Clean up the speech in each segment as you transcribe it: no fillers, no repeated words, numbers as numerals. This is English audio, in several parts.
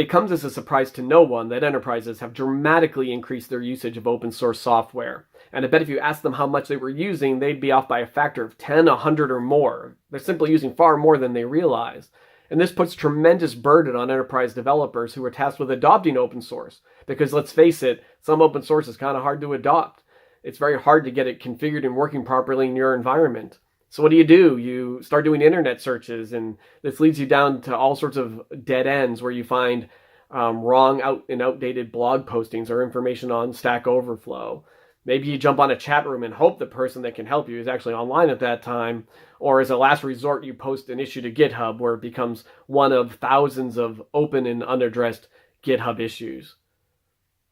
It comes as a surprise to no one that enterprises have dramatically increased their usage of open source software. And I bet if you asked them how much they were using, they'd be off by a factor of 10, 100, or more. They're simply using far more than they realize. And this puts tremendous burden on enterprise developers who are tasked with adopting open source. Because let's face it, some open source is kind of hard to adopt. It's very hard to get it configured and working properly in your environment. So what do? You start doing internet searches, and this leads you down to all sorts of dead ends where you find wrong and outdated blog postings or information on Stack Overflow. Maybe you jump on a chat room and hope the person that can help you is actually online at that time. Or as a last resort, you post an issue to GitHub where it becomes one of thousands of open and unaddressed GitHub issues.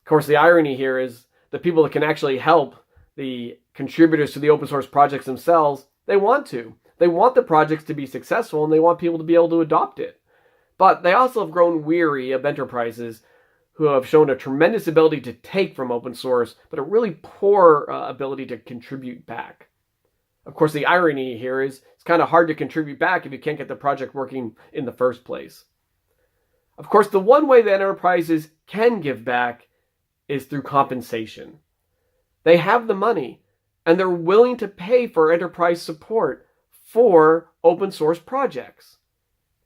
Of course, the irony here is the people that can actually help the contributors to the open source projects themselves, they want to. They want the projects to be successful and they want people to be able to adopt it. But they also have grown weary of enterprises who have shown a tremendous ability to take from open source, but a really poor ability to contribute back. Of course, the irony here is it's kind of hard to contribute back if you can't get the project working in the first place. Of course, the one way that enterprises can give back is through compensation. They have the money, and they're willing to pay for enterprise support for open source projects.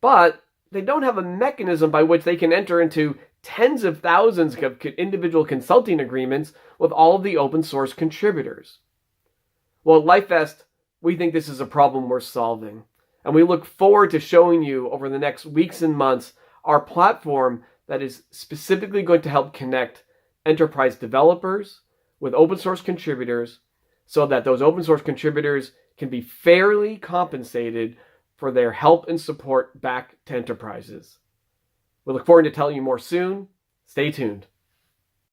But they don't have a mechanism by which they can enter into tens of thousands of individual consulting agreements with all of the open source contributors. Well, at Lyfevest, we think this is a problem worth solving. And we look forward to showing you over the next weeks and months our platform that is specifically going to help connect enterprise developers with open source contributors so that those open source contributors can be fairly compensated for their help and support back to enterprises. We look forward to telling you more soon. Stay tuned.